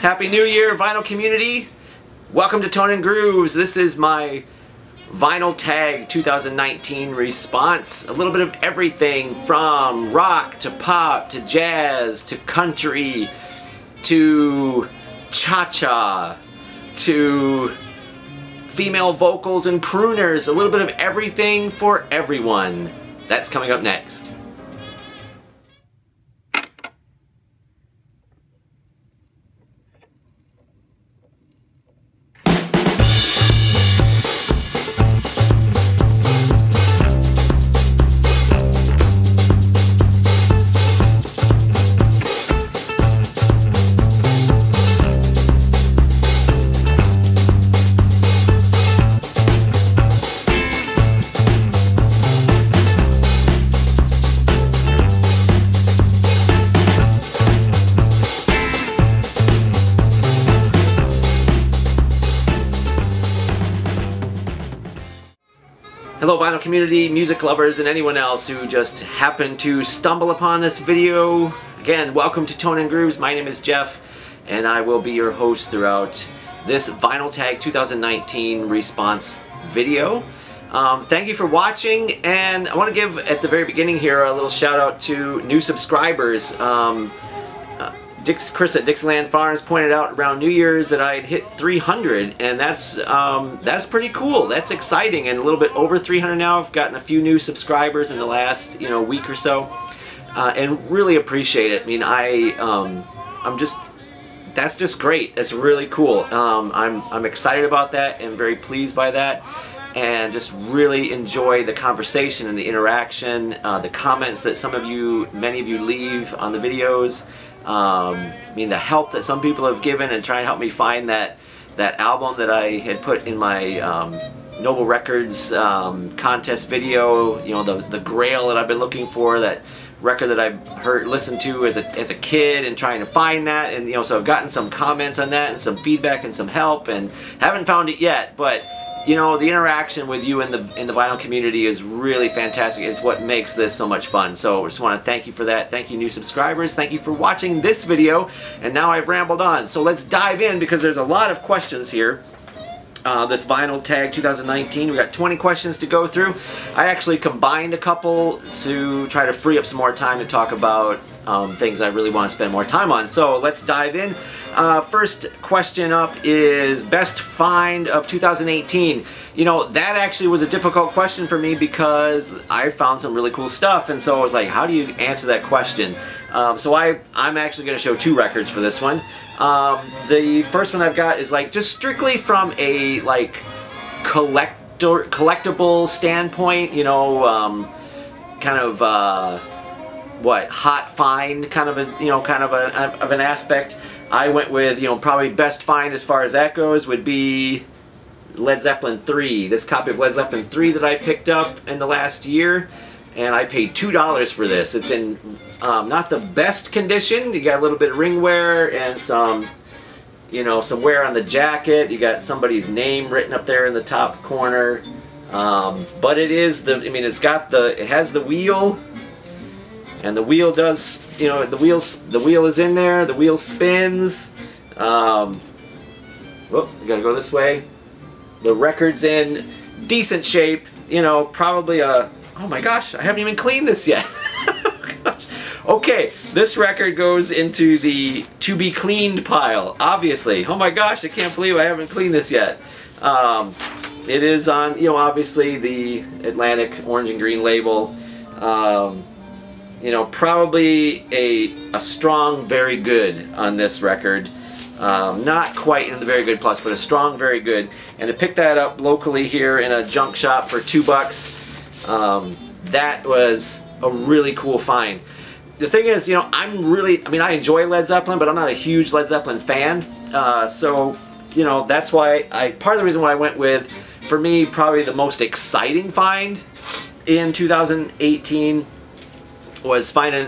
Happy New Year, vinyl community. Welcome to Tone and Grooves. This is my Vinyl Tag 2019 response. A little bit of everything from rock to pop to jazz to country to cha-cha to female vocals and crooners. A little bit of everything for everyone. That's coming up next. Hello vinyl community, music lovers, and anyone else who just happened to stumble upon this video. Again, welcome to Tone and Grooves. My name is Jeff, and I will be your host throughout this Vinyl Tag 2019 response video. Thank you for watching, and I want to give at the very beginning here a little shout out to new subscribers. Chris at Dixieland Farms pointed out around New Year's that I had hit 300, and that's pretty cool. That's exciting, and a little bit over 300 now. I've gotten a few new subscribers in the last week or so, and really appreciate it. I mean, that's just great. That's really cool. I'm excited about that and very pleased by that, and just really enjoy the conversation and the interaction, the comments that many of you leave on the videos. I mean, the help that some people have given and trying to help me find that album that I had put in my Duh Wreckurd contest video, the grail that I've been looking for, that record that I listened to as a kid, and trying to find that, and so I've gotten some comments on that and some feedback and some help, and haven't found it yet, but the interaction with you in the vinyl community is really fantastic. It's what makes this so much fun. So I just want to thank you for that. Thank you, new subscribers. Thank you for watching this video. And now I've rambled on. So let's dive in, because there's a lot of questions here. This Vinyl Tag 2019, we got 20 questions to go through. I actually combined a couple to try to free up some more time to talk about things I really want to spend more time on. So let's dive in. First question up is best find of 2018. That actually was a difficult question for me because I found some really cool stuff, and so I was like, how do you answer that question? So I'm actually going to show two records for this one. The first one I've got is just strictly from a collectible standpoint, kind of hot find kind of an aspect. I went with probably best find as far as that goes would be Led Zeppelin 3. This copy of Led Zeppelin 3 that I picked up in the last year, and I paid $2 for this. It's in not the best condition. You got a little bit of ring wear and some some wear on the jacket. You got somebody's name written up there in the top corner, but it is it has the wheel. And the wheel does, the wheel is in there, the wheel spins. Whoop, we gotta go this way. The record's in decent shape, probably oh my gosh, I haven't even cleaned this yet. Okay, this record goes into the to be cleaned pile, obviously. Oh my gosh, I can't believe I haven't cleaned this yet. It is on, obviously the Atlantic orange and green label. Probably a strong very good on this record. Not quite in the very good plus, but a strong very good. And to pick that up locally here in a junk shop for $2, that was a really cool find. The thing is, I enjoy Led Zeppelin, but I'm not a huge Led Zeppelin fan. So, that's why part of the reason why I went with, for me, probably the most exciting find in 2018 was finding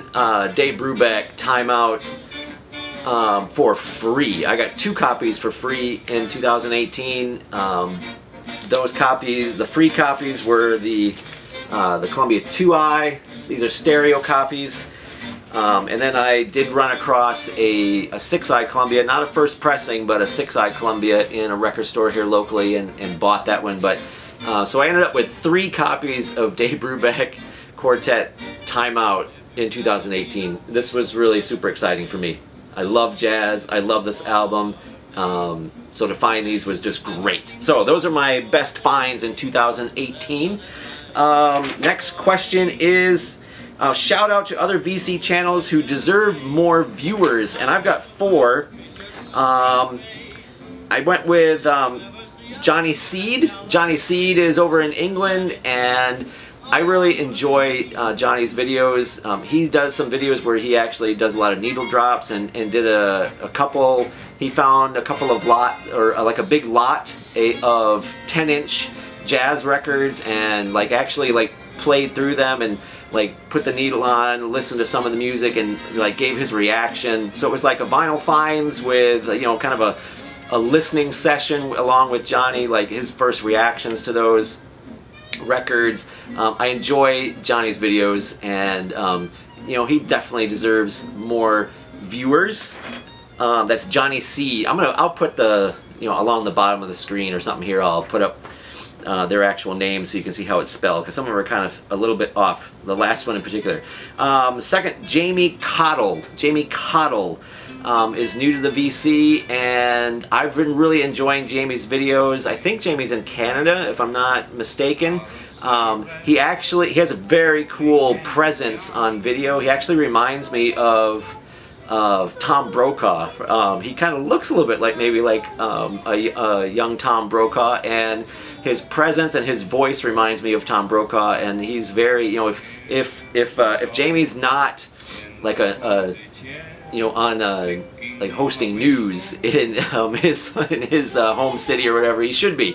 Dave Brubeck Time Out for free. I got 2 copies for free in 2018. Those copies, the free copies, were the Columbia 2i. These are stereo copies. And then I did run across a 6-eye Columbia, not a first pressing, but a 6-eye Columbia in a record store here locally, and bought that one. But so I ended up with 3 copies of Dave Brubeck Quartet Time Out in 2018. This was really super exciting for me. I love jazz. I love this album. So to find these was just great. So those are my best finds in 2018. Next question is, shout out to other VC channels who deserve more viewers, and I've got 4. I went with Johnny Seed. Johnny Seed is over in England, and I really enjoy Johnny's videos. He does some videos where he actually does a lot of needle drops, and did a couple. He found a couple of like a big lot of 10-inch jazz records, and like actually like played through them and like put the needle on, listened to some of the music, and like gave his reaction. So it was like a vinyl finds with, you know, kind of a listening session along with Johnny, like his first reactions to those records. I enjoy Johnny's videos, and you know, he definitely deserves more viewers. That's Johnny C. I'll put the, you know, along the bottom of the screen or something here. I'll put up their actual names so you can see how it's spelled, because some of them are kind of a little bit off. The last one in particular. Second, Jamie Cottle. Jamie Cottle is new to the VC, and I've been really enjoying Jamie's videos. I think Jamie's in Canada, if I'm not mistaken. He has a very cool presence on video. He actually reminds me of Tom Brokaw. He kind of looks a little bit like maybe like a young Tom Brokaw, and his presence and his voice reminds me of Tom Brokaw. And he's very, you know, if Jamie's not like you know, on like hosting news in his home city or whatever, he should be.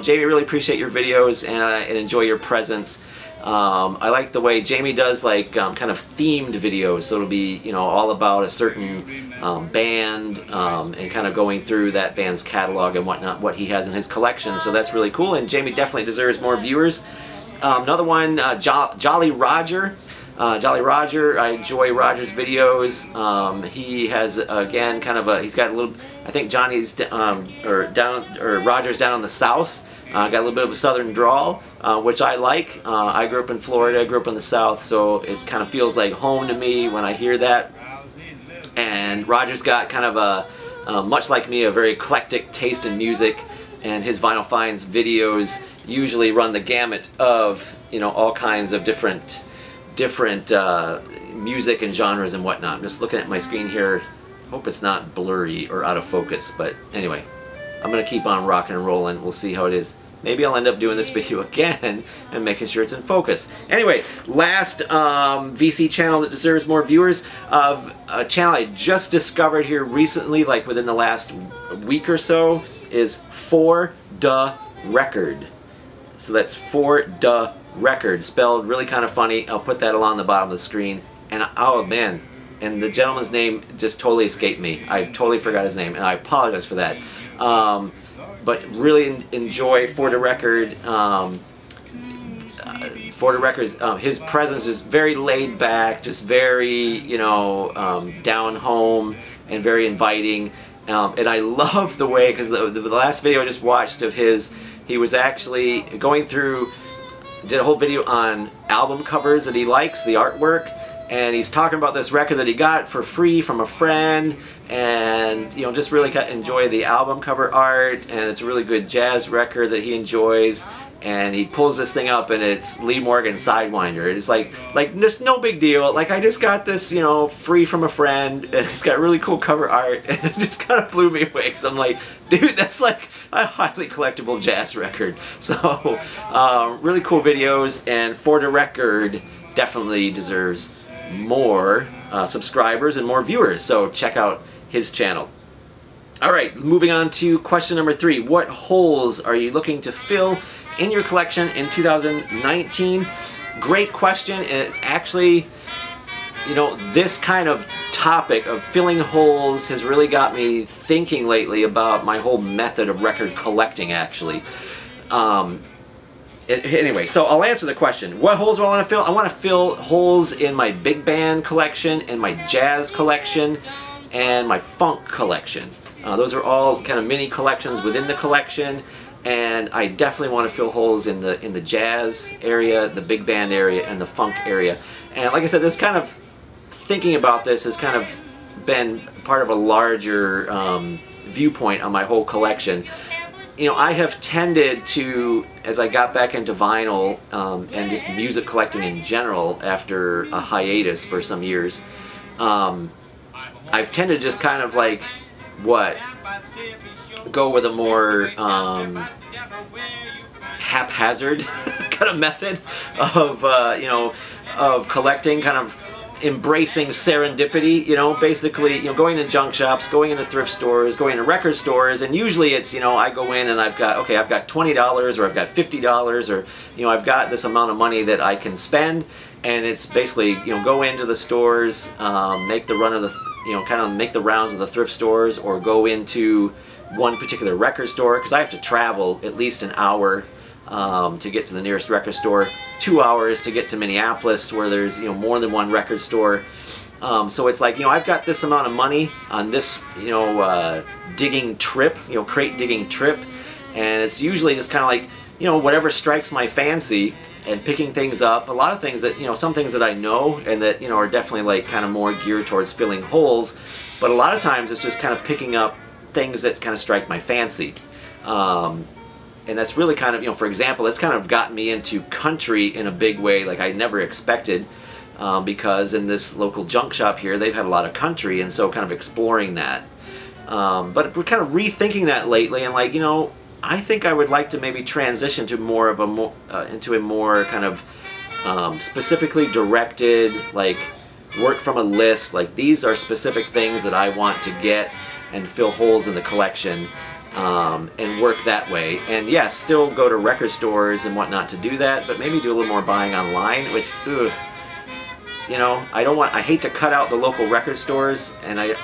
Jamie, really appreciate your videos, and enjoy your presence. I like the way Jamie does like kind of themed videos, so it'll be, you know, all about a certain band, and kind of going through that band's catalog and whatnot, what he has in his collection. So that's really cool, and Jamie definitely deserves more viewers. Another one, Jolly Roger. Jolly Roger, I enjoy Roger's videos. He has, again, kind of he's got a little, I think Johnny's Roger's down in the South. Got a little bit of a southern drawl, which I like. I grew up in Florida, grew up in the South, so it kind of feels like home to me when I hear that. And Roger's got kind of a, much like me, a very eclectic taste in music, and his Vinyl Finds videos usually run the gamut of, you know, all kinds of different music and genres and whatnot. I'm just looking at my screen here. Hope it's not blurry or out of focus, but anyway, I'm going to keep on rocking and rolling. We'll see how it is. Maybe I'll end up doing this video again and making sure it's in focus. Anyway, last VC channel that deserves more viewers, of a channel I just discovered here recently, like within the last week or so, is Duh Wreckurd. So that's Duh Wreckurd, spelled really kind of funny. I'll put that along the bottom of the screen. And oh man, and the gentleman's name just totally escaped me. I totally forgot his name, and I apologize for that. But really enjoy Duh Wreckurd. Duh Wreckurd's, his presence is very laid back, just very, you know, down home and very inviting. And I love the way, because the last video I just watched of his, he was actually going through, did a whole video on album covers that he likes, the artwork, and he's talking about this record that he got for free from a friend, and, you know, just really enjoy the album cover art, and it's a really good jazz record that he enjoys. And he pulls this thing up, and it's Lee Morgan Sidewinder. It's like just no big deal. Like, I just got this, you know, free from a friend, and it's got really cool cover art, and it just kind of blew me away, because I'm like, dude, that's like a highly collectible jazz record. So, really cool videos, and Duh Wreckurd definitely deserves more subscribers and more viewers. So check out his channel. All right, moving on to question number 3. What holes are you looking to fill in your collection in 2019? Great question, and it's actually, you know, this kind of topic of filling holes has really got me thinking lately about my whole method of record collecting, actually. Anyway, so I'll answer the question. What holes do I want to fill? I want to fill holes in my big band collection, in my jazz collection, and my funk collection. Those are all kind of mini collections within the collection, and I definitely want to fill holes in the jazz area, the big band area, and the funk area. And like I said, this kind of thinking about this has kind of been part of a larger viewpoint on my whole collection. You know, I have tended to, as I got back into vinyl and just music collecting in general after a hiatus for some years, I've tended to just kind of like, go with a more haphazard kind of method of, you know, of collecting, kind of embracing serendipity, you know, basically, you know, going to junk shops, going into thrift stores, going to record stores, and usually it's, you know, I go in and I've got, okay, I've got $20 or I've got $50 or, you know, I've got this amount of money that I can spend, and it's basically, you know, go into the stores, make the run of the, you know, kind of make the rounds of the thrift stores, or go into one particular record store, because I have to travel at least an hour to get to the nearest record store, 2 hours to get to Minneapolis where there's, you know, more than one record store. So it's like, you know, I've got this amount of money on this, you know, digging trip, you know, crate digging trip, and it's usually just kind of like, you know, whatever strikes my fancy and picking things up. A lot of things that, you know, some things that I know and that, you know, are definitely like kind of more geared towards filling holes, but a lot of times it's just kind of picking up things that kind of strike my fancy. And that's really kind of, you know, for example, it's kind of gotten me into country in a big way like I never expected, because in this local junk shop here, they've had a lot of country, and so kind of exploring that. But we're kind of rethinking that lately, and like, you know, I think I would like to maybe transition to more of a into a more kind of specifically directed, like work from a list, like these are specific things that I want to get and fill holes in the collection. And work that way, and yes, still go to record stores and whatnot to do that, but maybe do a little more buying online, which, ugh, you know, I hate to cut out the local record stores, and I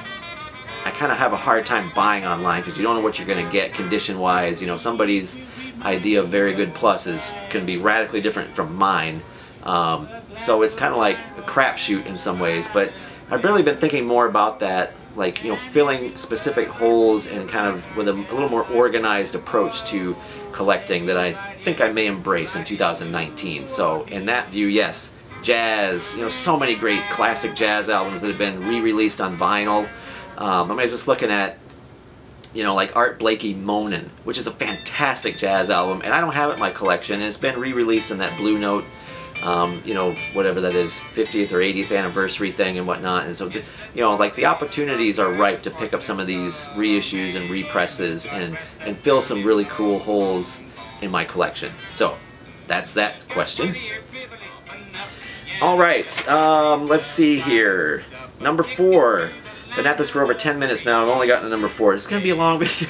kind of have a hard time buying online because you don't know what you're going to get condition wise. You know, somebody's idea of very good plus can be radically different from mine, so it's kind of like a crapshoot in some ways. But I've really been thinking more about that, like, you know, filling specific holes and kind of with a little more organized approach to collecting that I think I may embrace in 2019. So in that view, yes, jazz, you know, so many great classic jazz albums that have been re-released on vinyl. I was just looking at, you know, like Art Blakey Moanin', which is a fantastic jazz album, and I don't have it in my collection, and it's been re-released in that Blue Note, you know, whatever that is, 50th or 80th anniversary thing and whatnot. And so, you know, like the opportunities are ripe to pick up some of these reissues and represses and fill some really cool holes in my collection. So that's that question. All right, let's see here. Number 4. Been at this for over 10 minutes now. I've only gotten to number 4. It's going to be a long video.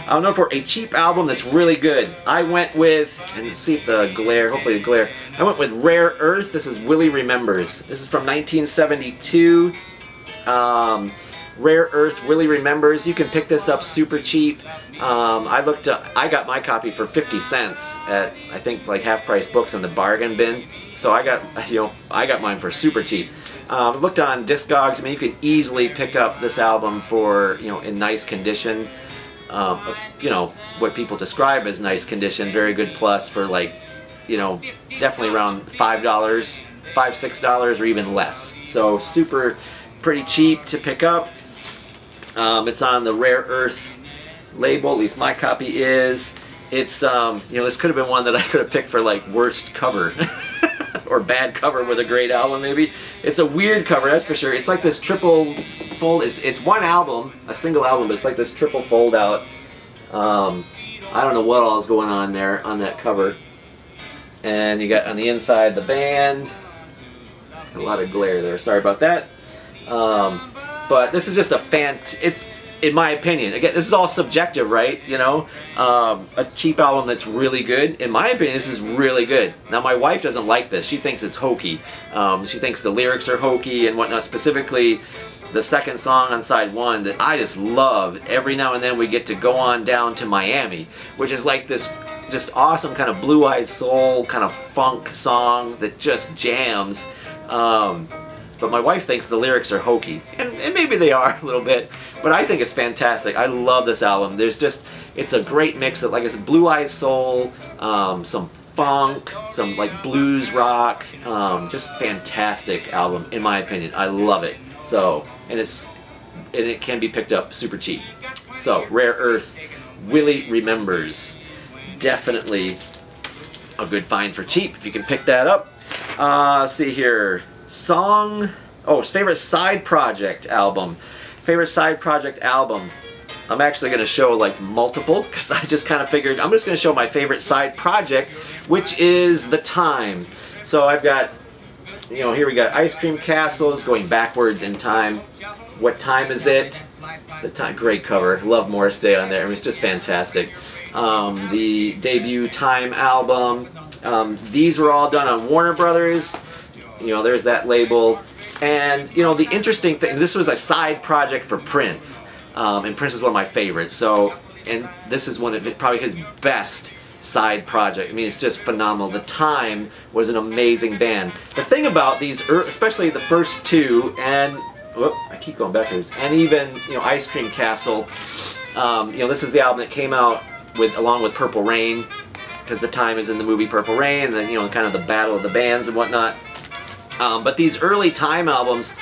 I don't know, for a cheap album that's really good, I went with, and let's see if the glare, hopefully the glare, I went with Rare Earth. This is Willie Remembers. This is from 1972. Rare Earth, Willie Remembers. You can pick this up super cheap. I got my copy for 50 cents at, I think, like Half Price Books in the bargain bin. So I got, you know, I got mine for super cheap. Looked on Discogs. I mean, you can easily pick up this album for, you know, in nice condition. You know, what people describe as nice condition, very good plus, for like, you know, definitely around $5, $5, $6 or even less. So super, pretty cheap to pick up. It's on the Rare Earth label, at least my copy is. It's, you know, this could have been one that I could have picked for like worst cover. Or bad cover with a great album, maybe. It's a weird cover, that's for sure. It's like this triple fold. It's one album, a single album, but it's like this triple fold out. I don't know what all is going on there on that cover. And you got on the inside the band. A lot of glare there, sorry about that. But this is just it's, in my opinion, again, this is all subjective, right? You know, a cheap album that's really good. In my opinion, this is really good. Now, my wife doesn't like this. She thinks it's hokey. She thinks the lyrics are hokey and whatnot. Specifically, the second song on side 1 that I just love. Every now and then we get to go on down to Miami, which is like this just awesome kind of blue-eyed soul kind of funk song that just jams. But my wife thinks the lyrics are hokey, and maybe they are a little bit, but I think it's fantastic. I love this album. It's a great mix of, like I said, blue-eyed soul, some funk, some like blues rock, just fantastic album in my opinion. I love it. So, and it can be picked up super cheap. So, Rare Earth, Willie Remembers, definitely a good find for cheap if you can pick that up. Let's see here. Song, his favorite side project album. Favorite side project album. I'm actually going to show like multiple, because I just kind of figured I'm just going to show my favorite side project, which is The Time. So I've got, here we got Ice Cream Castles going backwards in time. What Time Is It? The Time, great cover. Love Morris Day on there. It was just fantastic. The debut Time album. These were all done on Warner Brothers. There's that label. And, the interesting thing, this was a side project for Prince. And Prince is one of my favorites. So, and this is probably his best side project. I mean, it's just phenomenal. The Time was an amazing band. The thing about these, especially the first two, and, whoop, I keep going backwards, and even, Ice Cream Castle, this is the album that came out along with Purple Rain, because The Time is in the movie Purple Rain, and then, kind of the battle of the bands and whatnot. But these early Time albums,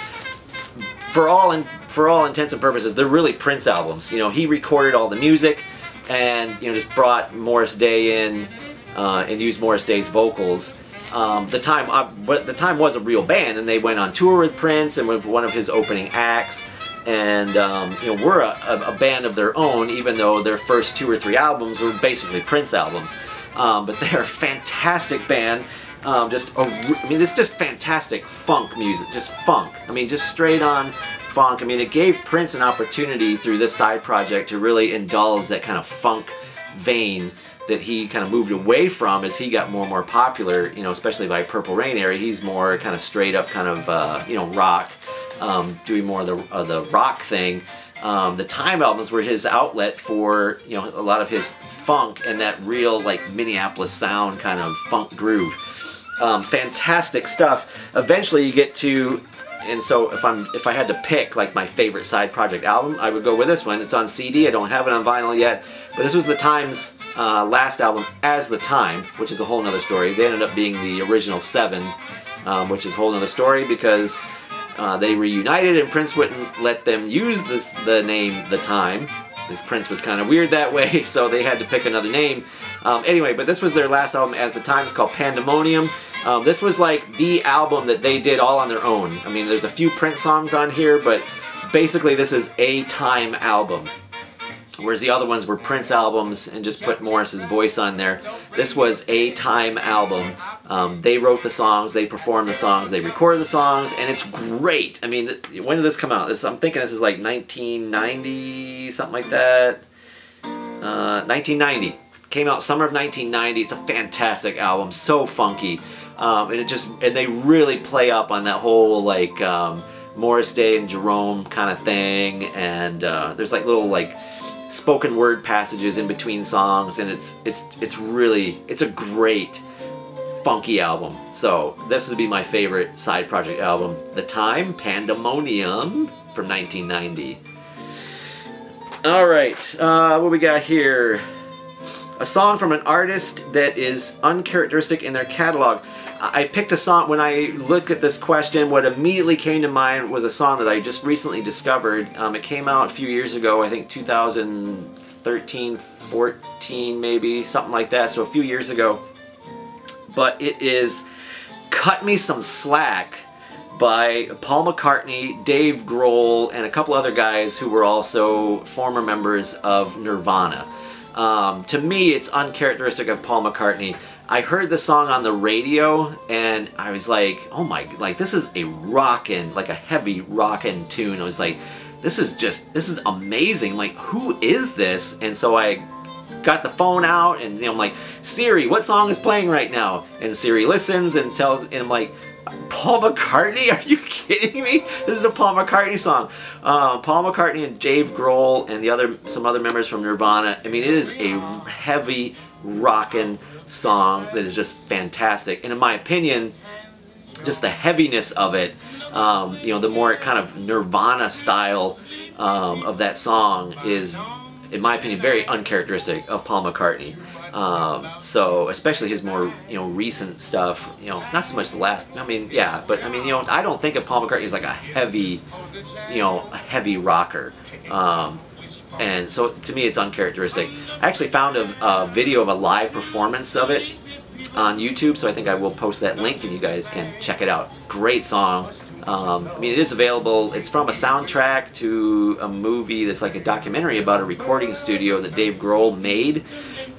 for all intents and purposes, they're really Prince albums. He recorded all the music, and just brought Morris Day in and used Morris Day's vocals. The Time was a real band, and they went on tour with Prince and were one of his opening acts. And were a band of their own, even though their first 2 or 3 albums were basically Prince albums. But they're a fantastic band. It's just fantastic funk music, just funk. I mean, just straight on funk. I mean, it gave Prince an opportunity through this side project to really indulge that kind of funk vein that he kind of moved away from as he got more and more popular, especially by Purple Rain era. He's more kind of straight up kind of, rock, doing more of the rock thing. The Time albums were his outlet for, a lot of his funk and that real, like, Minneapolis sound kind of funk groove. Fantastic stuff. Eventually you get to, and so if I had to pick like my favorite side project album, I would go with this one. It's on CD. I don't have it on vinyl yet, but this was The Time's last album as The Time, which is a whole nother story. They ended up being the original 7, which is a whole nother story because they reunited and Prince wouldn't let them use the name The Time. Because Prince was kind of weird that way, so they had to pick another name. Anyway, but this was their last album as The Time. It's called Pandemonium. This was like the album that they did all on their own. I mean, there's a few Prince songs on here, but basically this is a Time album. Whereas the other ones were Prince albums and just put Morris's voice on there. This was a Time album. They wrote the songs, they performed the songs, they recorded the songs, and it's great. I mean, when did this come out? I'm thinking this is like 1990, something like that. 1990. Came out summer of 1990. It's a fantastic album, so funky. And they really play up on that whole like Morris Day and Jerome kind of thing. And there's like little like spoken word passages in between songs, and it's a great funky album. So this would be my favorite side project album. The Time, Pandemonium from 1990. Alright, what we got here? A song from an artist that is uncharacteristic in their catalog. I picked a song, when I looked at this question, what immediately came to mind was a song that I just recently discovered. It came out a few years ago, I think 2013, 14 maybe, something like that, so a few years ago. But it is Cut Me Some Slack by Paul McCartney, Dave Grohl, and a couple other guys who were also former members of Nirvana. To me, it's uncharacteristic of Paul McCartney. I heard the song on the radio and I was like, oh my, like this is a rockin', like a heavy rockin' tune. I was like, this is amazing. I'm like, who is this? And so I got the phone out and I'm like, Siri, what song is playing right now? And Siri listens and tells, and I'm like, Paul McCartney? Are you kidding me? This is a Paul McCartney song. Paul McCartney and Dave Grohl and some other members from Nirvana. I mean, it is a heavy rockin' song that is just fantastic. And in my opinion, just the heaviness of it, you know, the more kind of Nirvana style of that song is, in my opinion, very uncharacteristic of Paul McCartney. So especially his more, you know, recent stuff, you know, not so much the last, I mean, yeah, but I mean, you know, I don't think of Paul McCartney as like a heavy, you know, a heavy rocker. And so to me it's uncharacteristic. I actually found a video of a live performance of it on YouTube, so I think I will post that link and you guys can check it out. Great song. I mean, it is available. It's from a soundtrack to a movie that's like a documentary about a recording studio that Dave Grohl made,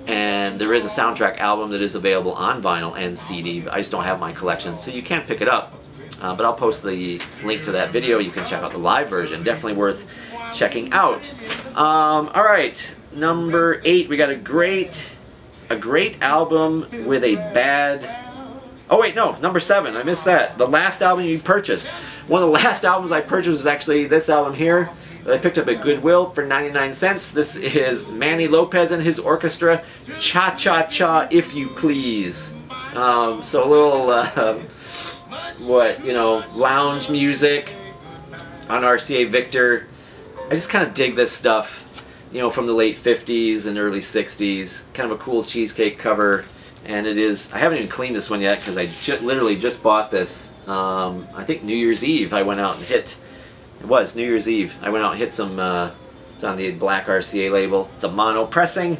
and there is a soundtrack album that is available on vinyl and CD. I just don't have my collection, so you can't pick it up. But I'll post the link to that video. You can check out the live version. Definitely worth checking out. All right, number 8. We got a great album with a bad. Oh wait, no, number 7. I missed that. The last album you purchased. One of the last albums I purchased was actually this album here that I picked up at Goodwill for 99 cents. This is Manny Lopez and his orchestra, Cha Cha Cha If You Please. So a little, what, you know, lounge music on RCA Victor. I just kind of dig this stuff, you know, from the late 50s and early 60s. Kind of a cool cheesecake cover. And it is, I haven't even cleaned this one yet because I literally just bought this. I think New Year's Eve I went out and hit, it was New Year's Eve, I went out and hit some, it's on the black RCA label. It's a mono pressing.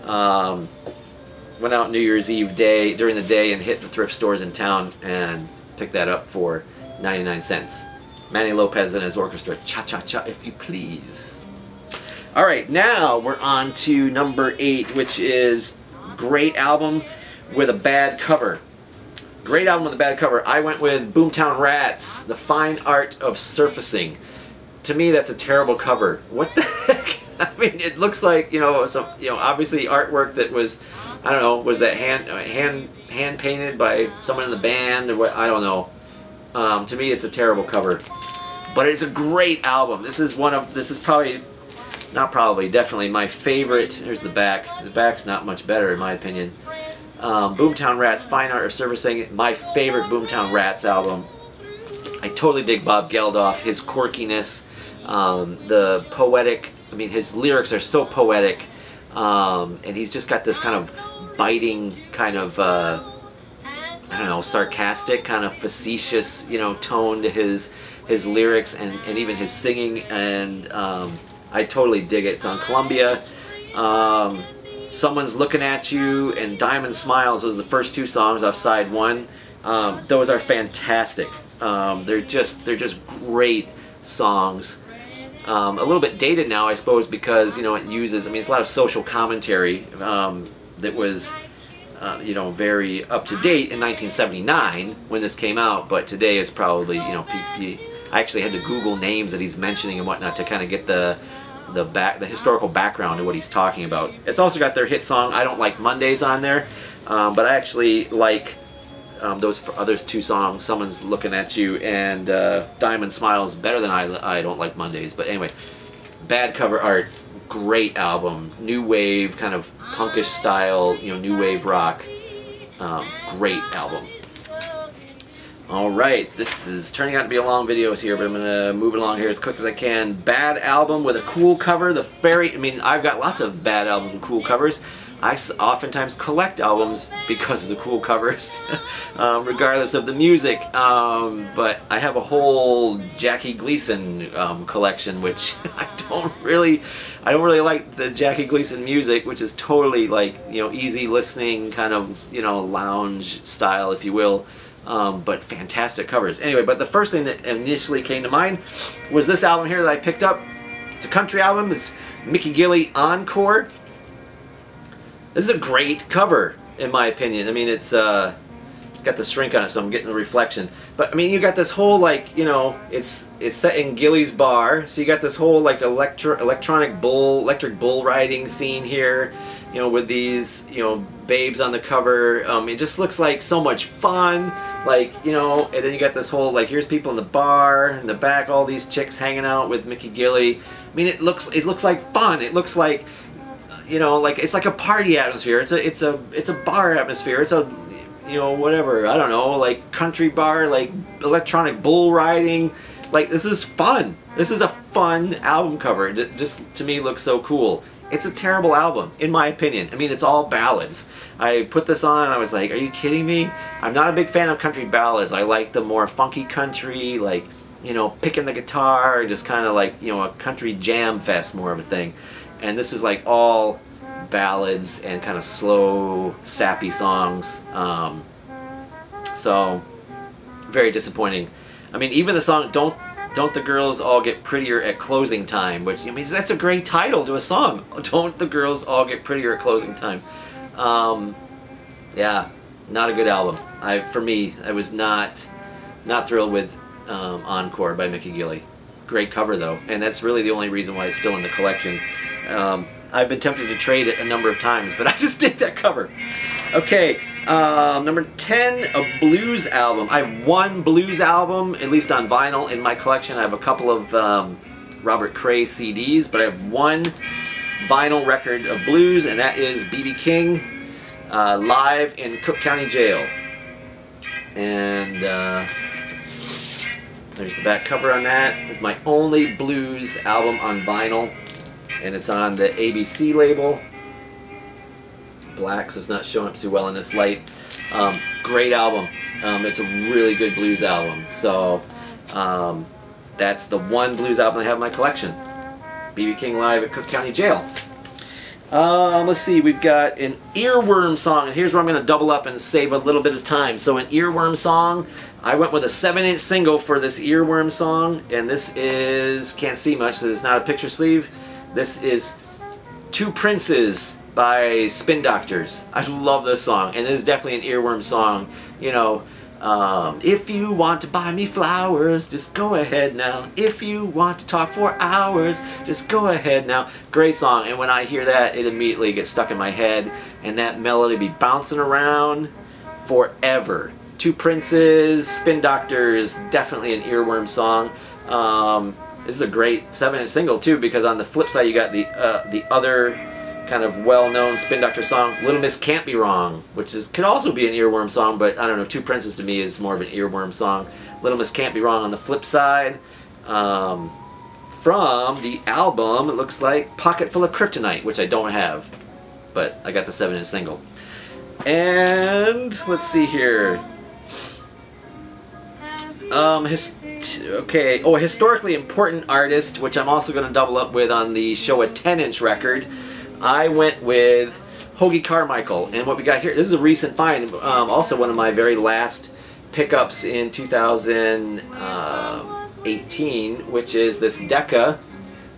Went out New Year's Eve day, during the day, and hit the thrift stores in town and picked that up for 99 cents. Manny Lopez and his orchestra, Cha Cha Cha If You Please. Alright, now we're on to number 8, which is great album with a bad cover. Great album with a bad cover. I went with Boomtown Rats, The Fine Art of Surfacing. To me, that's a terrible cover. What the heck? I mean, it looks like, you know, some, you know, obviously artwork that was, I don't know, was that hand painted by someone in the band or what? I don't know. To me, it's a terrible cover, but it's a great album. This is probably. Not probably, definitely my favorite. Here's the back. The back's not much better in my opinion. Boomtown Rats, Fine Art of Surfacing, my favorite Boomtown Rats album. I totally dig Bob Geldof, his quirkiness, the poetic, I mean his lyrics are so poetic, and he's just got this kind of biting, kind of, I don't know, sarcastic, kind of facetious, you know, tone to his lyrics and even his singing, and I totally dig it. It's on Columbia. Someone's Looking at You and Diamond Smiles was the first 2 songs off side 1. Those are fantastic. They're just great songs. A little bit dated now, I suppose, because, you know, it uses, I mean, it's a lot of social commentary that was, you know, very up to date in 1979 when this came out, but today is probably, you know, I actually had to Google names that he's mentioning and whatnot to kind of get the historical background of what he's talking about. It's also got their hit song I Don't Like Mondays on there, but I actually like those other 2 songs, Someone's Looking at You and Diamond Smiles, better than I Don't Like Mondays. But anyway, bad cover art, great album, new wave, kind of punkish style, you know, new wave rock, great album. Alright, this is turning out to be a long video here, but I'm going to move it along here as quick as I can. Bad album with a cool cover. I mean, I've got lots of bad albums with cool covers. I oftentimes collect albums because of the cool covers, regardless of the music. But I have a whole Jackie Gleason collection, which I don't really like the Jackie Gleason music, which is totally like, you know, easy listening, kind of, you know, lounge style, if you will. But fantastic covers. Anyway, but the first thing that initially came to mind was this album here that I picked up. It's a country album. It's Mickey Gilley Encore. This is a great cover, in my opinion. I mean, it's got the shrink on it, so I'm getting the reflection. But I mean, you got this whole, like, you know, it's set in Gilley's bar, so you got this whole like electric bull riding scene here, you know, with these, you know, babes on the cover. It just looks like so much fun, like, you know. And then you got this whole, like, here's people in the bar in the back, all these chicks hanging out with Mickey Gilley. I mean, it looks like fun. It looks like, you know, like it's like a party atmosphere. It's a bar atmosphere. It's a, you know, whatever, I don't know, like country bar, like electronic bull riding. Like, this is fun. This is a fun album cover. It just, to me, looks so cool. It's a terrible album, in my opinion. I mean, it's all ballads. I put this on and I was like, are you kidding me? I'm not a big fan of country ballads. I like the more funky country, like, you know, picking the guitar, just kind of like, you know, a country jam fest more of a thing. And this is like all ballads and kind of slow, sappy songs. So, very disappointing. I mean, even the song Don't the Girls All Get Prettier at Closing Time, which, I mean, that's a great title to a song. Don't the Girls All Get Prettier at Closing Time. Yeah, not a good album. For me, I was not thrilled with Encore by Mickey Gilley. Great cover though, and that's really the only reason why it's still in the collection. I've been tempted to trade it a number of times, but I just dig that cover. Okay, number 10, a blues album. I have one blues album, at least on vinyl, in my collection. I have a couple of Robert Cray CDs, but I have one vinyl record of blues, and that is B.B. King, live in Cook County Jail. And there's the back cover on that. It's my only blues album on vinyl, and it's on the ABC label. Black, so it's not showing up too well in this light. Great album. It's a really good blues album. So that's the one blues album I have in my collection. B.B. King live at Cook County Jail. Let's see, we've got an earworm song, and here's where I'm going to double up and save a little bit of time. So an earworm song, I went with a 7-inch single for this earworm song, and this is, can't see much, so it's not a picture sleeve. This is Two Princes by Spin Doctors. I love this song, and it is definitely an earworm song. You know, if you want to buy me flowers, just go ahead now. If you want to talk for hours, just go ahead now. Great song, and when I hear that, it immediately gets stuck in my head, and that melody be bouncing around forever. Two Princes, Spin Doctors, definitely an earworm song. This is a great 7-inch single too, because on the flip side you got the other kind of well-known Spin Doctor song, Little Miss Can't Be Wrong, which could also be an earworm song, but I don't know, Two Princes to me is more of an earworm song. Little Miss Can't Be Wrong on the flip side. From the album, it looks like Pocket Full of Kryptonite, which I don't have, but I got the 7-inch single. And let's see here. Okay, a historically important artist, which I'm also going to double up with on the show, a 10-inch record. I went with Hoagy Carmichael, and what we got here, this is a recent find, also one of my very last pickups in 2018, which is this Decca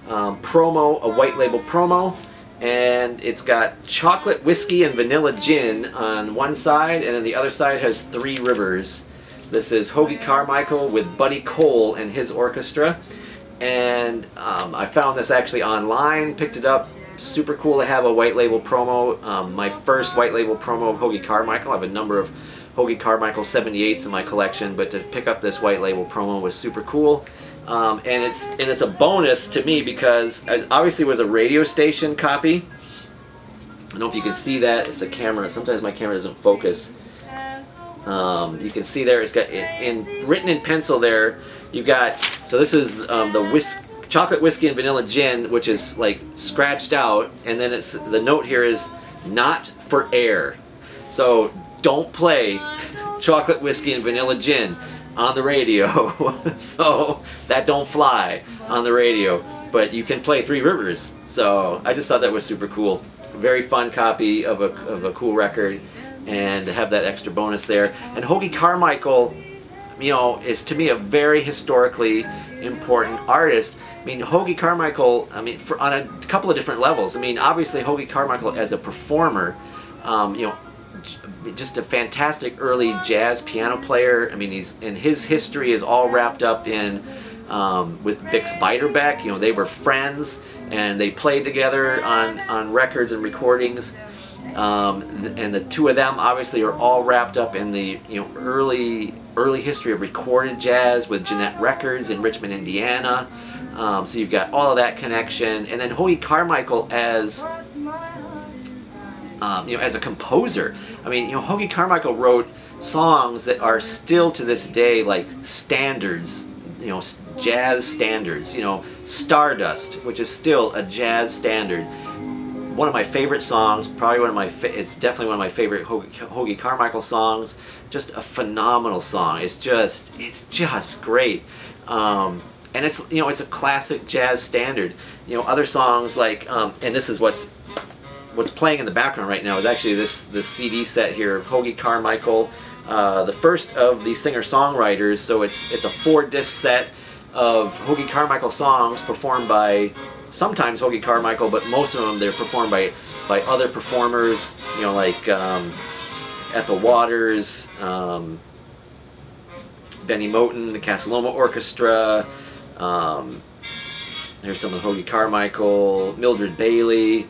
promo, a white label promo, and it's got chocolate whiskey and vanilla gin on one side, and then the other side has Three Rivers. This is Hoagy Carmichael with Buddy Cole and his orchestra, and I found this actually online, picked it up. Super cool to have a white label promo. My first white label promo of Hoagy Carmichael. I have a number of Hoagy Carmichael 78s in my collection, but to pick up this white label promo was super cool. And it's a bonus to me because it obviously was a radio station copy. I don't know if you can see that if the camera, sometimes my camera doesn't focus. You can see there it's got written in pencil there. You've got, so this is the chocolate whiskey and vanilla gin, which is like scratched out, and then it's the note here is not for air. So don't play chocolate whiskey and vanilla gin on the radio. So that don't fly on the radio, but you can play Three Rivers. So I just thought that was super cool. Very fun copy of a cool record, and to have that extra bonus there. And Hoagy Carmichael, you know, is to me a very historically important artist. I mean, Hoagy Carmichael, I mean, on a couple of different levels. I mean, obviously Hoagy Carmichael as a performer, you know, just a fantastic early jazz piano player. I mean, his history is all wrapped up in with Bix Beiderbecke. You know, they were friends and they played together on records and recordings. And the two of them obviously are all wrapped up in the, you know, early history of recorded jazz with Jeanette Records in Richmond, Indiana. So you've got all of that connection, and then Hoagy Carmichael as you know, as a composer. I mean, you know, Hoagy Carmichael wrote songs that are still to this day like standards, you know, jazz standards. You know, Stardust, which is still a jazz standard. One of my favorite songs, probably one of my, it's definitely one of my favorite Hoagy Carmichael songs. Just a phenomenal song. It's just great. And it's, you know, it's a classic jazz standard. You know, other songs like, and this is what's playing in the background right now is actually this CD set here of Hoagy Carmichael, the first of the singer-songwriters. So it's a 4-disc set of Hoagy Carmichael songs performed by sometimes Hoagy Carmichael, but most of them they're performed by other performers. You know, like Ethel Waters, Benny Moten, the Casaloma Orchestra. There's some of Hoagy Carmichael, Mildred Bailey.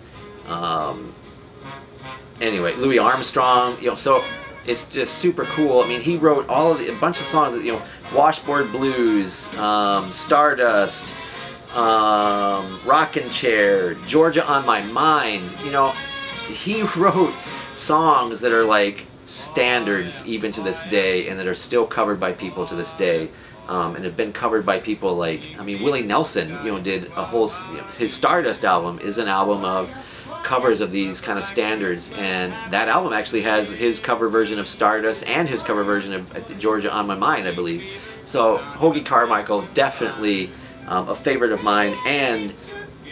Anyway, Louis Armstrong. You know, so it's just super cool. I mean, he wrote a bunch of songs that, you know, Washboard Blues, Stardust, Rockin' Chair, Georgia on My Mind. You know, he wrote songs that are like standards even to this day, and that are still covered by people to this day, and have been covered by people like, I mean, Willie Nelson, you know, did a whole, you know, his Stardust album is an album of covers of these kind of standards, and that album actually has his cover version of Stardust and his cover version of Georgia on My Mind, I believe. So Hoagy Carmichael, definitely a favorite of mine, and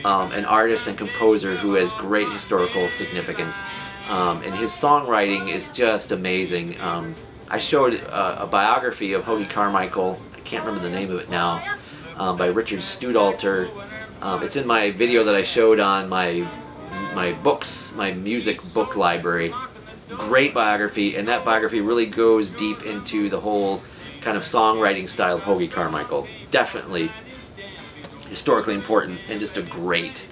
an artist and composer who has great historical significance. And his songwriting is just amazing. I showed a biography of Hoagy Carmichael, I can't remember the name of it now, by Richard Studalter. It's in my video that I showed on my books, my music book library. Great biography, and that biography really goes deep into the whole kind of songwriting style of Hoagy Carmichael. Definitely historically important, and just a great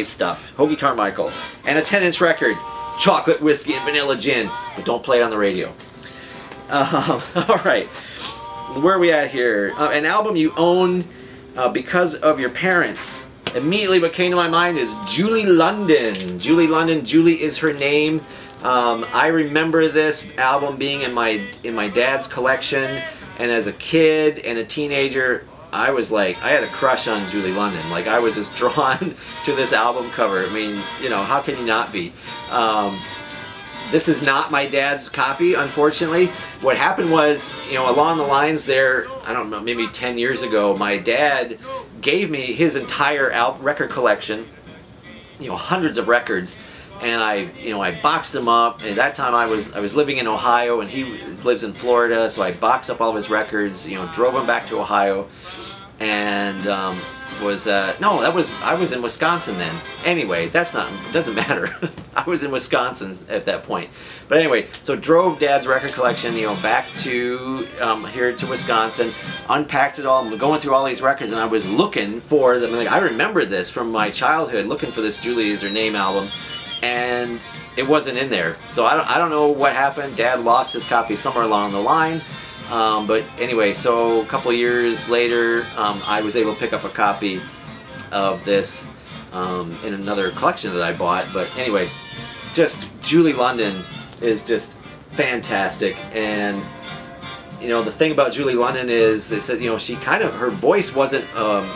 stuff. Hoagy Carmichael. And a 10-inch record, Chocolate Whiskey and Vanilla Gin, but don't play it on the radio. Alright, where are we at here? An album you own because of your parents. Immediately what came to my mind is Julie London. Julie London, Julie is her name. I remember this album being in my dad's collection, and as a kid and a teenager, I was like, I had a crush on Julie London. Like, I was just drawn to this album cover. I mean, you know, how can you not be? This is not my dad's copy, unfortunately. What happened was, you know, along the lines there, I don't know, maybe 10 years ago, my dad gave me his entire record collection, you know, hundreds of records, and I boxed them up. At that time I was living in Ohio, and he lives in Florida, so I boxed up all of his records, you know, drove him back to Ohio, and I was in Wisconsin then. Anyway, doesn't matter. I was in Wisconsin at that point. But anyway, so drove Dad's record collection, you know, back to here to Wisconsin, unpacked it all. I'm going through all these records, and I was looking for them. Like, I remember this from my childhood, looking for this Julie Is Her Name album, and it wasn't in there. So I don't know what happened. Dad lost his copy somewhere along the line. But anyway, so a couple years later, I was able to pick up a copy of this in another collection that I bought. But anyway, just Julie London is just fantastic. And you know, the thing about Julie London is, they said, you know, her voice wasn't,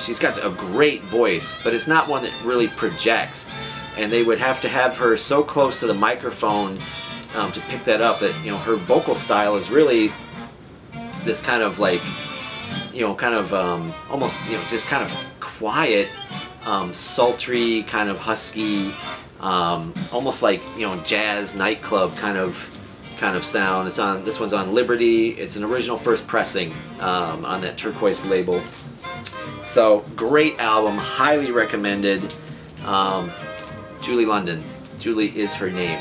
she's got a great voice, but it's not one that really projects. And they would have to have her so close to the microphone to pick that up, that, you know, her vocal style is really this kind of like, you know, kind of almost, you know, just kind of quiet, sultry, kind of husky, almost like, you know, jazz nightclub kind of sound. This one's on Liberty. It's an original first pressing on that Turquoise label. So great album, highly recommended. Julie London, Julie Is Her Name.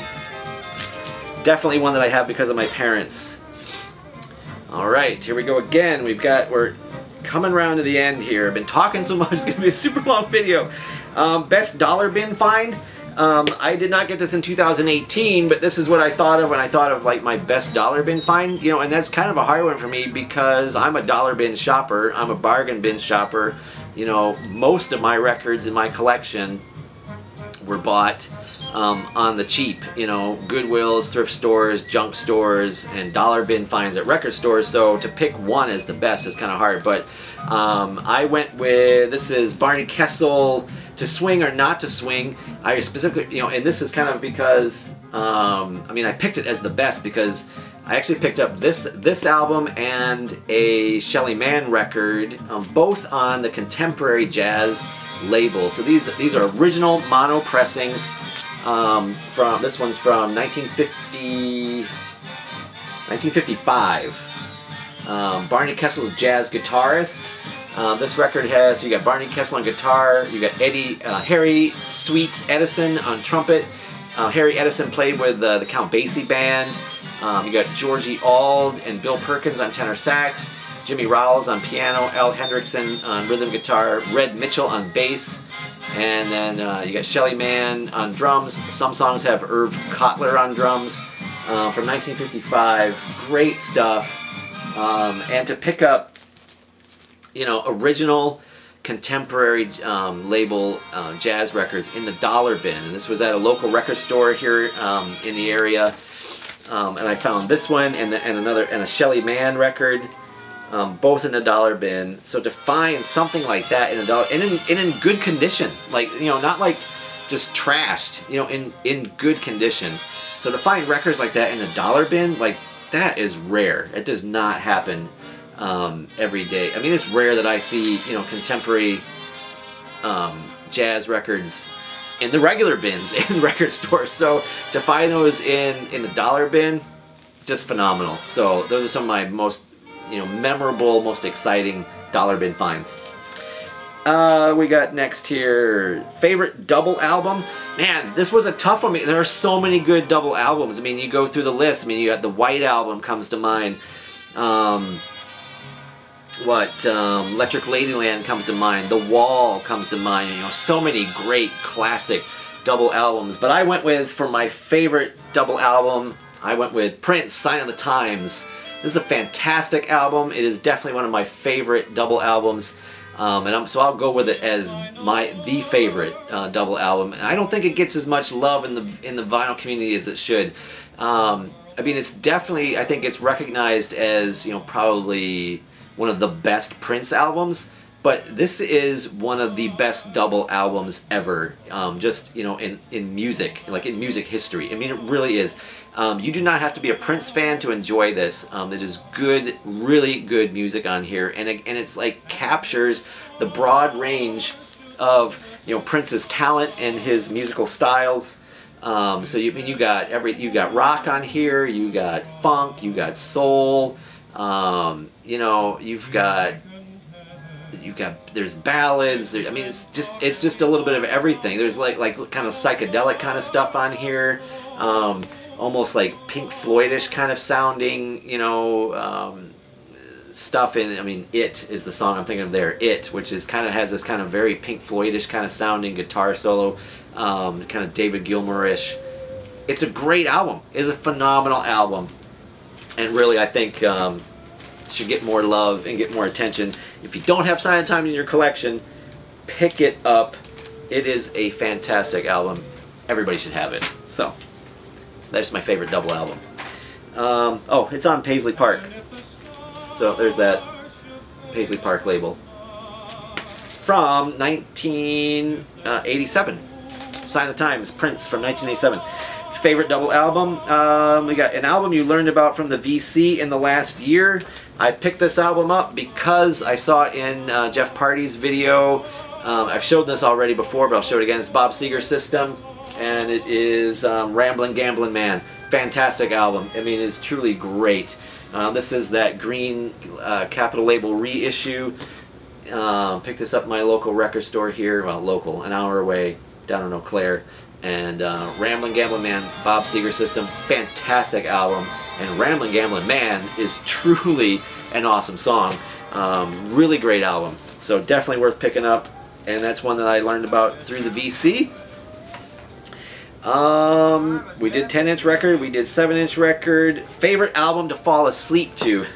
Definitely one that I have because of my parents. Alright, here we go again. We're coming around to the end here. I've been talking so much, it's going to be a super long video. Best dollar bin find. I did not get this in 2018, but this is what I thought of when I thought of like my best dollar bin find. You know, and that's kind of a hard one for me because I'm a dollar bin shopper. I'm a bargain bin shopper. You know, most of my records in my collection were bought on the cheap, you know, Goodwills, thrift stores, junk stores, and dollar bin finds at record stores. So to pick one as the best is kind of hard, but I went with, this is Barney Kessel, To Swing or Not to Swing. I specifically, you know, and this is kind of because, I mean, I picked it as the best because I actually picked up this album and a Shelly Manne record, both on the Contemporary Jazz label. So these are original mono pressings. From this one's from 1955. Barney Kessel's jazz guitarist. This record has, you got Barney Kessel on guitar, you got Harry Sweets Edison on trumpet. Harry Edison played with the Count Basie Band. You got Georgie Auld and Bill Perkins on tenor sax, Jimmy Rowles on piano, Al Hendrickson on rhythm guitar, Red Mitchell on bass. And then you got Shelly Manne on drums. Some songs have Irv Cottle on drums. From 1955, great stuff. And to pick up, you know, original contemporary label jazz records in the dollar bin. And this was at a local record store here in the area. And I found this one and a Shelly Manne record. Both in the dollar bin. So to find something like that in the dollar, and in good condition, like, you know, not like just trashed, you know, in good condition. So to find records like that in a dollar bin, like, that is rare. It does not happen every day. I mean, it's rare that I see, you know, contemporary jazz records in the regular bins in record stores. So to find those in the dollar bin, just phenomenal. So those are some of my most, you know, memorable, most exciting dollar bin finds. We got next here, favorite double album. Man, this was a tough one. There are so many good double albums. I mean, you go through the list. I mean, you got the White Album comes to mind. Electric Ladyland comes to mind. The Wall comes to mind. You know, so many great classic double albums. But I went with, for my favorite double album, I went with Prince, Sign of the Times. This is a fantastic album. It is definitely one of my favorite double albums, so I'll go with it as the favorite double album. And I don't think it gets as much love in the vinyl community as it should. I mean, it's definitely, I think it's recognized as, you know, probably one of the best Prince albums. But this is one of the best double albums ever, just, you know, in music, like in music history. I mean, it really is. You do not have to be a Prince fan to enjoy this. It is good, really good music on here, and it's like captures the broad range of, you know, Prince's talent and his musical styles. So you got rock on here, you got funk, you got soul. You know, there's ballads. I mean, it's just a little bit of everything. There's like kind of psychedelic kind of stuff on here, almost like Pink Floydish kind of sounding, you know, stuff in. I mean, It is the song I'm thinking of there. It, which is has this kind of very Pink Floydish kind of sounding guitar solo, kind of David Gilmour-ish. It's a great album. It's a phenomenal album, and really, I think should get more love and get more attention. If you don't have Sign of the Times in your collection, pick it up. It is a fantastic album. Everybody should have it. So that's my favorite double album. Oh, it's on Paisley Park. So there's that Paisley Park label. From 1987. Sign of the Times, Prince from 1987. Favorite double album. We got an album you learned about from the VC in the last year. I picked this album up because I saw it in Jeff Party's video. I've showed this already before, but I'll show it again. It's Bob Seger's System, and it is Ramblin' Gamblin' Man. Fantastic album. I mean, it's truly great. This is that green Capitol label reissue. Picked this up at my local record store here. Well, local, an hour away, down in Eau Claire. And Ramblin' Gamblin' Man, Bob Seger System, fantastic album. And Ramblin' Gamblin' Man is truly an awesome song. Really great album. So definitely worth picking up. And that's one that I learned about through the VC. We did 10-inch record, we did 7-inch record. Favorite album to fall asleep to.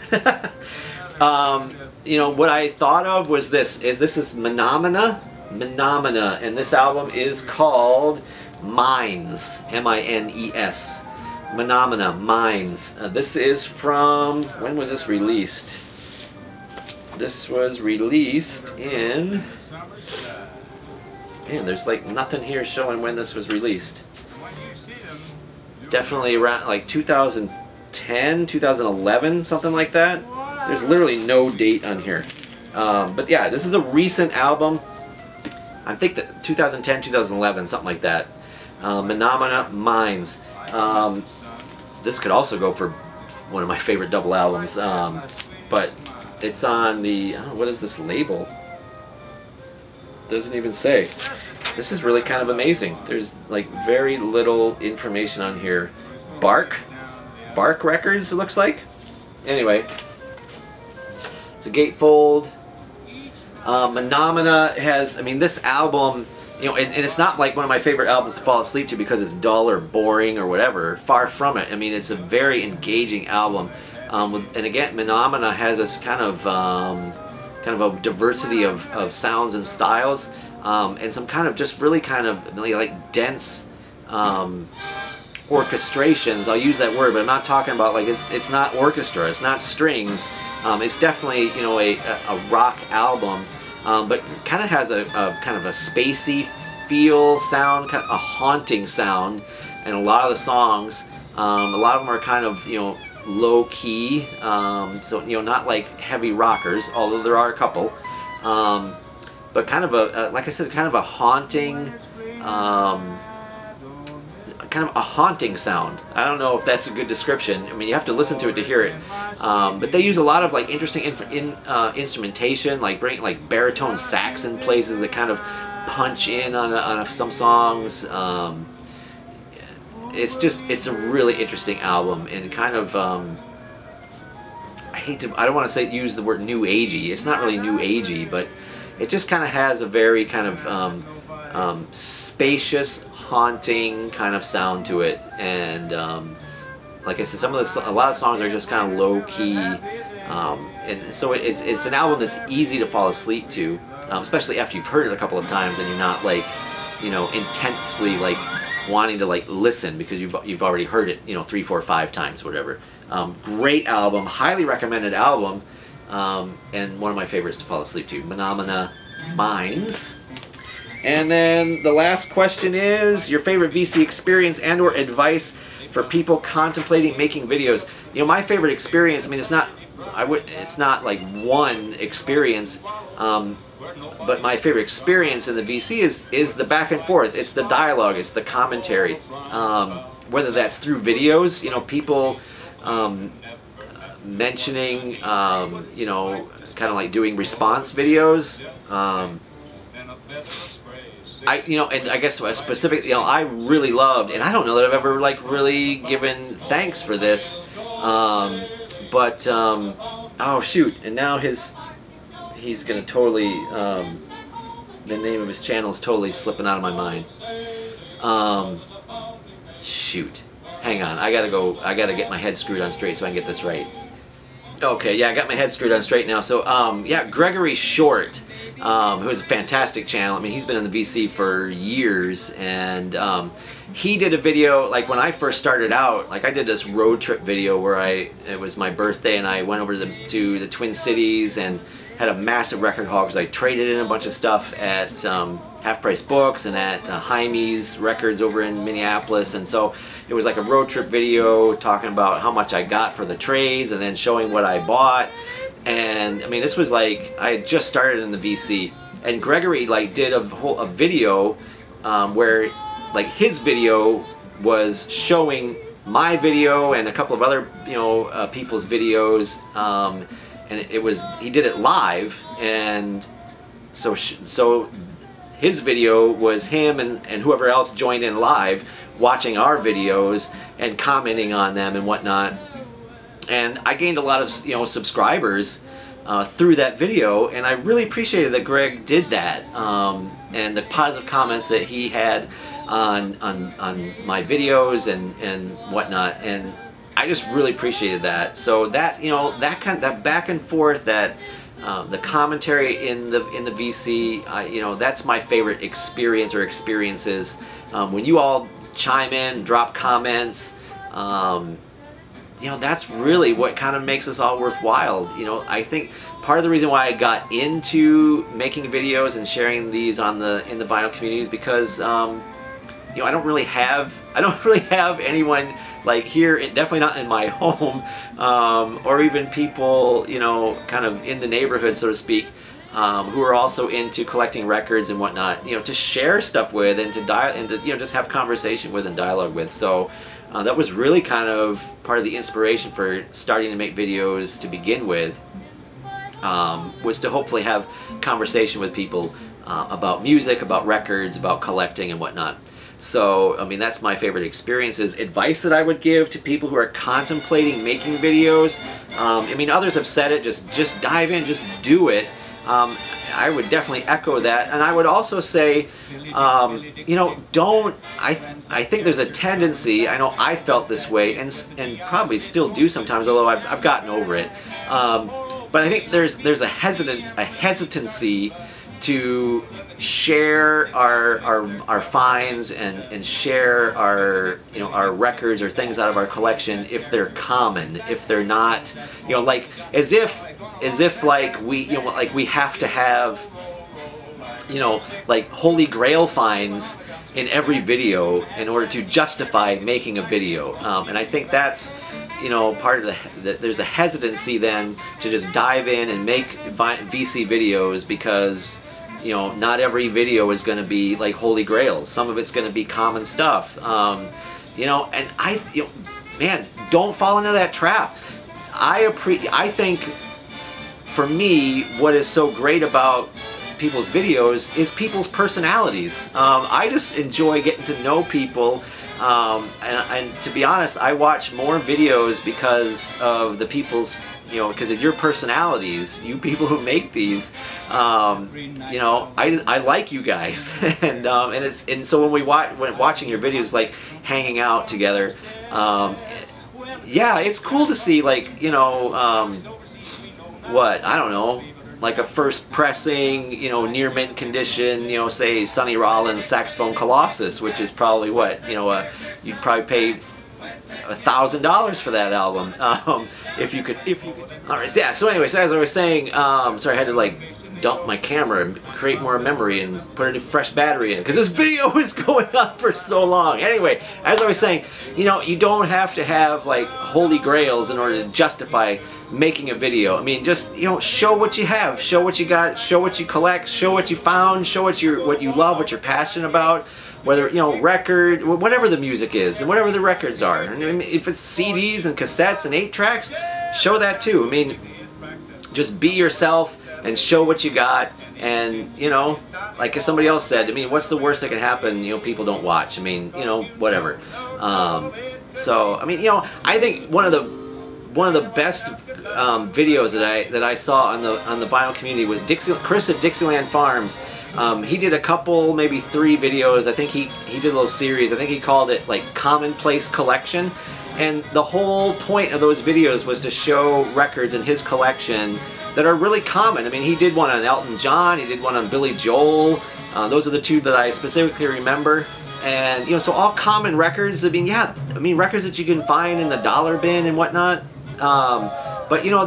You know, what I thought of was this is Menomina, and this album is called Mines, M-I-N-E-S. Phenomena, Mines. This is from, when was this released? This was released in, man, there's like nothing here showing when this was released. Definitely around like 2010, 2011, something like that. There's literally no date on here. But yeah, this is a recent album. I think that 2010, 2011, something like that. Phenomena, Mines. This could also go for one of my favorite double albums. But it's on the, I don't know, what is this label? Doesn't even say. This is really kind of amazing. There's like very little information on here. Bark Records, it looks like. Anyway, it's a gatefold. Phenomena has, I mean, this album, you know, and it's not like one of my favorite albums to fall asleep to because it's dull or boring or whatever. Far from it. I mean, it's a very engaging album. And again, Phenomena has this kind of a diversity of sounds and styles, and some kind of just really kind of like dense orchestrations. I'll use that word, but I'm not talking about like it's not orchestra, it's not strings. It's definitely, you know, a rock album, but kind of has a kind of a spacey feel, sound, kind of a haunting sound, and a lot of the songs, a lot of them are kind of, you know, low key, so, you know, not like heavy rockers, although there are a couple, but kind of a like I said, kind of a haunting, sound. I don't know if that's a good description. I mean, you have to listen to it to hear it. But they use a lot of like interesting instrumentation, like bring like baritone sax in places that kind of punch in on some songs. It's a really interesting album, and kind of I don't want to use the word new agey. It's not really new agey, but it just kind of has a very kind of spacious, haunting kind of sound to it. And like I said, a lot of songs are just kind of low key, and so it's an album that's easy to fall asleep to, especially after you've heard it a couple of times and you're not like, you know, intensely like wanting to like listen because you've already heard it, you know, 3, 4, 5 times, whatever. Great album, highly recommended album, and one of my favorites to fall asleep to. Phenomena, Mines. And then the last question is your favorite VC experience and or advice for people contemplating making videos. You know, my favorite experience, I mean, it's not like one experience, but my favorite experience in the VC is the back and forth. It's the dialogue, it's the commentary. Whether that's through videos, you know, people mentioning, you know, kind of like doing response videos. You know, and I guess specifically, you know, I really loved, and I don't know that I've ever like really given thanks for this, but oh shoot, and now he's gonna totally, the name of his channel is totally slipping out of my mind. Shoot, hang on, I gotta get my head screwed on straight so I can get this right. Okay, yeah, I got my head screwed on straight now. So, yeah, Gregory Short, who has a fantastic channel. I mean, he's been in the VC for years, and he did a video, like when I first started out, like I did this road trip video where it was my birthday and I went over to the Twin Cities and had a massive record haul because I traded in a bunch of stuff at Half Price Books and at Jaime's Records over in Minneapolis, and so it was like a road trip video talking about how much I got for the trades and then showing what I bought. And I mean, this was like I had just started in the VC, and Gregory like did a video where like his video was showing my video and a couple of other, you know, people's videos, and he did it live, and so his video was him and whoever else joined in live watching our videos and commenting on them and whatnot. And I gained a lot of, you know, subscribers through that video, and I really appreciated that Greg did that, and the positive comments that he had on my videos and whatnot, and I just really appreciated that. So that, you know, that back and forth, that the commentary in the VC, you know, that's my favorite experience or experiences. When you all chime in, drop comments, you know, that's really what kind of makes us all worthwhile. You know, I think part of the reason why I got into making videos and sharing these in the vinyl community is because you know, I don't really have anyone like here, definitely not in my home, or even people, you know, kind of in the neighborhood, so to speak, who are also into collecting records and whatnot, you know, to share stuff with and to you know, just have conversation with and dialogue with. So that was really kind of part of the inspiration for starting to make videos to begin with, was to hopefully have conversation with people about music, about records, about collecting and whatnot. So, I mean, that's my favorite experiences. Advice that I would give to people who are contemplating making videos. I mean, others have said it, just dive in, just do it. I would definitely echo that, and I would also say, you know, I think there's a tendency, I know I felt this way, and probably still do sometimes, although I've gotten over it, but I think there's a hesitancy to share our finds and share our, you know, our records or things out of our collection if they're common, if they're not, you know, like as if like we, you know, like we have to have, you know, like holy grail finds in every video in order to justify making a video. And I think that's, you know, part of there's a hesitancy then to just dive in and make VC videos because, you know, not every video is going to be like holy grails. Some of it's going to be common stuff. You know, and you know, man, don't fall into that trap. I think for me, what is so great about people's videos is people's personalities. I just enjoy getting to know people. And to be honest, I watch more videos because of the people's, you know, because of your personalities, you people who make these. You know, I like you guys, and so when watching your videos, like hanging out together, yeah, it's cool to see, like, you know, what, I don't know, like a first pressing, you know, near mint condition, you know, say Sonny Rollins Saxophone Colossus, which is probably what, you know, you'd probably pay $1,000 for that album, if you could. All right, yeah. So anyway, so as I was saying, sorry, I had to like dump my camera and create more memory and put a fresh battery in because this video was going on for so long. Anyway, as I was saying, you know, you don't have to have like holy grails in order to justify making a video. I mean, just, you know, show what you have, show what you got, show what you collect, show what you found, show what you love, what you're passionate about. Whether, you know, record, whatever the music is, and whatever the records are. I mean, if it's CDs and cassettes and 8-tracks, show that too. I mean, just be yourself and show what you got. And, you know, like somebody else said, I mean, what's the worst that can happen? You know, people don't watch. I mean, you know, whatever. So, I mean, you know, I think one of the best videos that I saw on the vinyl community was Chris at Dixieland Farms. He did a couple, maybe 3 videos. I think he did a little series. I think he called it like Commonplace Collection. And the whole point of those videos was to show records in his collection that are really common. I mean, he did one on Elton John. He did one on Billy Joel. Those are the 2 that I specifically remember. And, you know, so all common records. I mean, yeah, I mean, records that you can find in the dollar bin and whatnot. But, you know,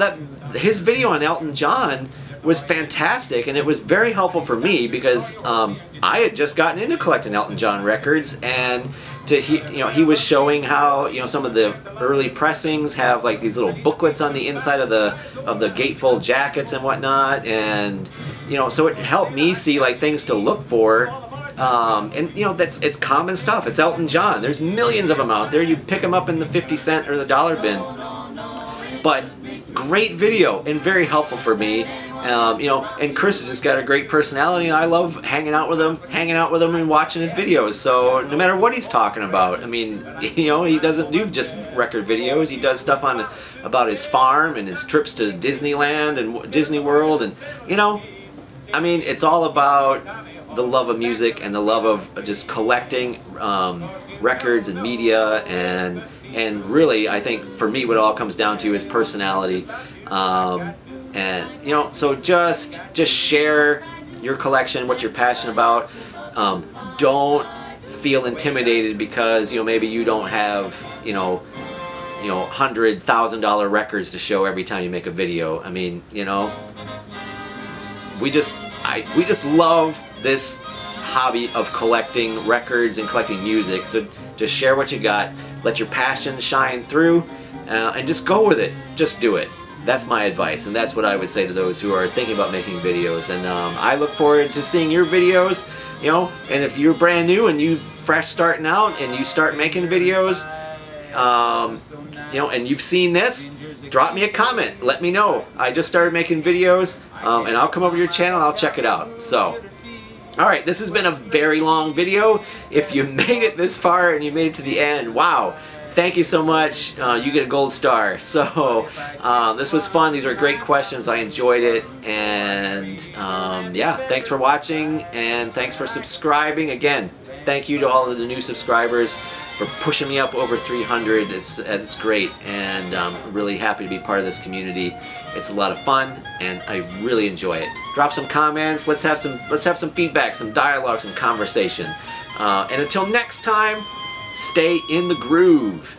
his video on Elton John was fantastic, and it was very helpful for me because I had just gotten into collecting Elton John records, and you know, he was showing how, you know, some of the early pressings have like these little booklets on the inside of the gatefold jackets and whatnot, and, you know, so it helped me see like things to look for. And, you know, it's common stuff. It's Elton John. There's millions of them out there. You pick them up in the 50-cent or the dollar bin. But great video and very helpful for me. You know, and Chris has just got a great personality, and I love hanging out with him and watching his videos. So no matter what he's talking about, I mean, you know, he doesn't do just record videos. He does stuff about his farm and his trips to Disneyland and Disney World, and, you know, I mean, it's all about the love of music and the love of just collecting records and media, and really, I think for me, what it all comes down to is personality. And you know, so just share your collection, what you're passionate about. Don't feel intimidated because, you know, maybe you don't have, you know, $100,000 records to show every time you make a video. I mean, you know, we just love this hobby of collecting records and collecting music. So just share what you got, let your passion shine through, and just go with it. Just do it. That's my advice, and that's what I would say to those who are thinking about making videos. And I look forward to seeing your videos, you know, and if you're brand new and you fresh starting out and you start making videos, you know, and you've seen this, drop me a comment, let me know. I just started making videos, and I'll come over to your channel and I'll check it out. So, alright, this has been a very long video. If you made it this far and you made it to the end, wow, thank you so much. You get a gold star. So this was fun. These were great questions. I enjoyed it. And yeah, thanks for watching and thanks for subscribing. Again, thank you to all of the new subscribers for pushing me up over 300. It's great, and I'm really happy to be part of this community. It's a lot of fun, and I really enjoy it. Drop some comments. Let's have some feedback, some dialogue, some conversation. And until next time, stay in the groove.